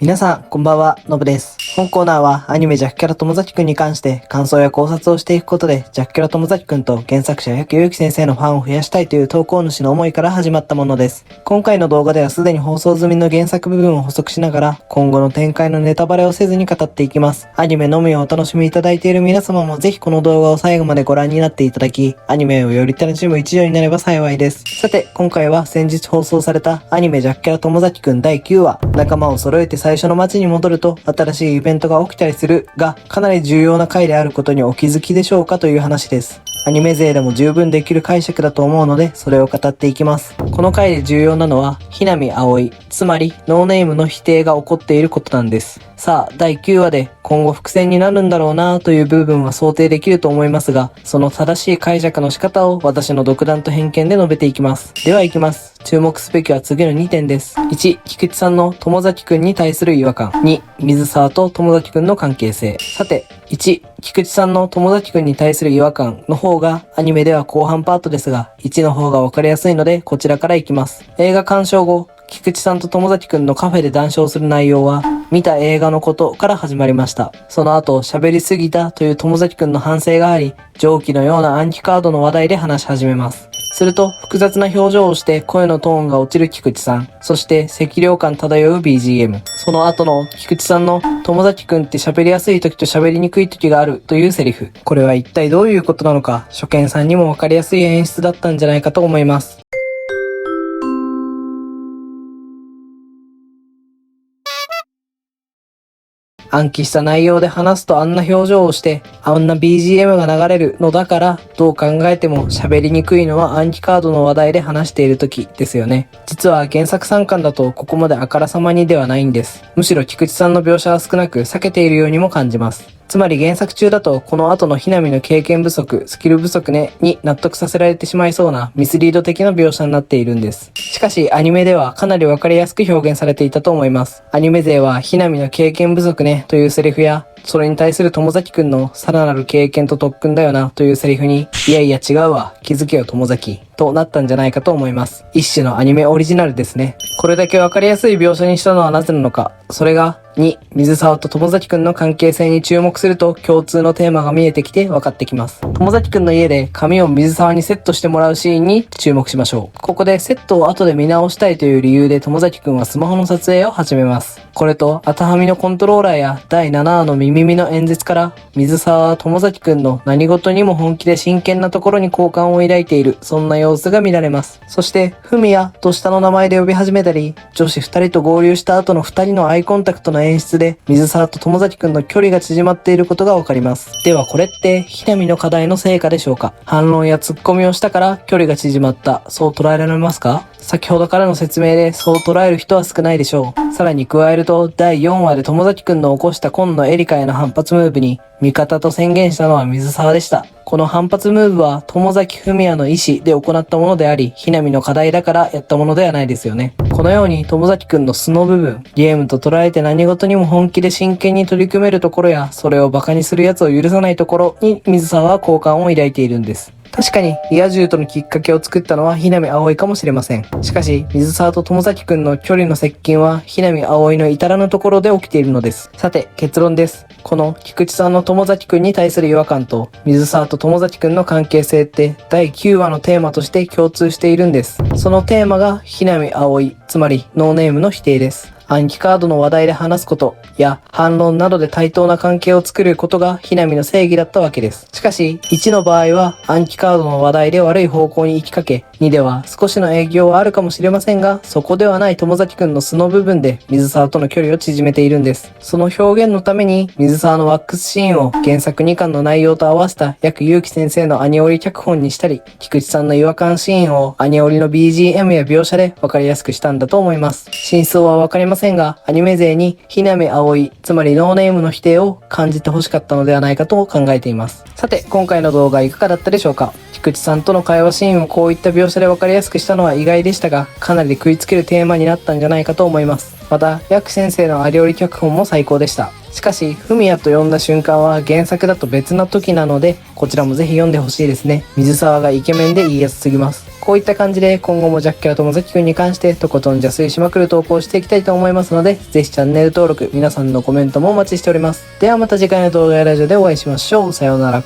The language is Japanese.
皆さん、こんばんは、のぶです。本コーナーはアニメジャックキャラ友崎くんに関して感想や考察をしていくことで、ジャックキャラ友崎くんと原作者薬ゆうき先生のファンを増やしたいという投稿主の思いから始まったものです。今回の動画ではすでに放送済みの原作部分を補足しながら、今後の展開のネタバレをせずに語っていきます。アニメのみをお楽しみいただいている皆様もぜひこの動画を最後までご覧になっていただき、アニメをより楽しむ一助になれば幸いです。さて、今回は先日放送されたアニメジャックキャラ友崎くん第9話、仲間を揃えて最初の街に戻ると新しいイベントが起きたりするが、かなり重要な回であることにお気づきでしょうかという話です。アニメ勢でも十分できる解釈だと思うので、それを語っていきます。この回で重要なのは、ひなみあおい、つまりノーネームの否定が起こっていることなんです。さあ、第9話で今後伏線になるんだろうなという部分は想定できると思いますが、その正しい解釈の仕方を私の独断と偏見で述べていきます。では行きます。注目すべきは次の2点です。1、菊池さんの友崎くんに対する違和感。2、水沢と友崎くんの関係性。さて、1、菊池さんの友崎くんに対する違和感の方がアニメでは後半パートですが、1の方が分かりやすいのでこちらから行きます。映画鑑賞後、菊池さんと友崎くんのカフェで談笑する内容は、見た映画のことから始まりました。その後、喋りすぎたという友崎くんの反省があり、上記のような暗記カードの話題で話し始めます。すると、複雑な表情をして声のトーンが落ちる菊池さん。そして、赤涼感漂う BGM。その後の菊池さんの友崎くんって喋りやすい時と喋りにくい時があるというセリフ。これは一体どういうことなのか、初見さんにもわかりやすい演出だったんじゃないかと思います。暗記した内容で話すとあんな表情をして、あんな BGM が流れるのだから、どう考えても喋りにくいのは暗記カードの話題で話している時ですよね。実は原作3巻だとここまであからさまにではないんです。むしろ菊池さんの描写は少なく避けているようにも感じます。つまり原作中だとこの後のひなみの経験不足、スキル不足ねに納得させられてしまいそうなミスリード的な描写になっているんです。しかしアニメではかなりわかりやすく表現されていたと思います。アニメ勢はひなみの経験不足ねというセリフや、それに対する友崎くんのさらなる経験と特訓だよなというセリフに、いやいや違うわ、気づけよ友崎となったんじゃないかと思います。一種のアニメオリジナルですね。これだけわかりやすい描写にしたのはなぜなのか。それが2、水沢と友崎くんの関係性に注目すると共通のテーマが見えてきて分かってきます。友崎くんの家で髪を水沢にセットしてもらうシーンに注目しましょう。ここでセットを後で見直したいという理由で友崎くんはスマホの撮影を始めます。これと、アタハミのコントローラーや第7話のミミミの演説から、水沢は友崎くんの何事にも本気で真剣なところに好感を抱いている、そんな様子が見られます。そして、ふみやと下の名前で呼び始めたり、女子2人と合流した後の2人のアイコンタクトの演出で、水沢と友崎くんの距離が縮まっていることがわかります。ではこれって、ひなみの課題の成果でしょうか？反論やツッコミをしたから距離が縮まった、そう捉えられますか？先ほどからの説明でそう捉える人は少ないでしょう。さらに加えると、第4話で友崎くんの起こした今野エリカへの反発ムーブに、味方と宣言したのは水沢でした。この反発ムーブは友崎文也の意思で行ったものであり、ひなみの課題だからやったものではないですよね。このように友崎くんの素の部分、ゲームと捉えて何事にも本気で真剣に取り組めるところや、それを馬鹿にする奴を許さないところに水沢は好感を抱いているんです。確かにリア充とのきっかけを作ったのはひなみあおいかもしれません。しかし水沢と友崎くんの距離の接近はひなみあおいの至らぬところで起きているのです。さて結論です。この菊池さんの友崎くんに対する違和感と水沢と友崎くんの関係性って第9話のテーマとして共通しているんです。そのテーマがひなみあおい、つまりノーネームの否定です。暗記カードの話題で話すことや反論などで対等な関係を作ることがひなみの正義だったわけです。しかし1の場合は暗記カードの話題で悪い方向に行きかけ、2では少しの影響はあるかもしれませんが、そこではない友崎くんの素の部分で水沢との距離を縮めているんです。その表現のために水沢のワックスシーンを原作2巻の内容と合わせた薬ゆうき先生のアニオリ脚本にしたり、菊池さんの違和感シーンをアニオリの BGM や描写で分かりやすくしたんだと思います。真相は分かりませんが、アニメ勢にひなみあおい、つまりノーネームの否定を感じて欲しかったのではないかと考えています。さて、今回の動画いかがだったでしょうか？菊池さんとの会話シーンをこういった描写で分かりやすくしたのは意外でしたが、かなり食いつけるテーマになったんじゃないかと思います。また、薬先生のアリオリ脚本も最高でした。しかし、フミヤと呼んだ瞬間は原作だと別な時なので、こちらもぜひ読んでほしいですね。水沢がイケメンでいいやつすぎます。こういった感じで今後もジャッキャラともざきくんに関してとことん邪推しまくる投稿していきたいと思いますので、ぜひチャンネル登録、皆さんのコメントもお待ちしております。ではまた次回の動画やラジオでお会いしましょう。さようなら。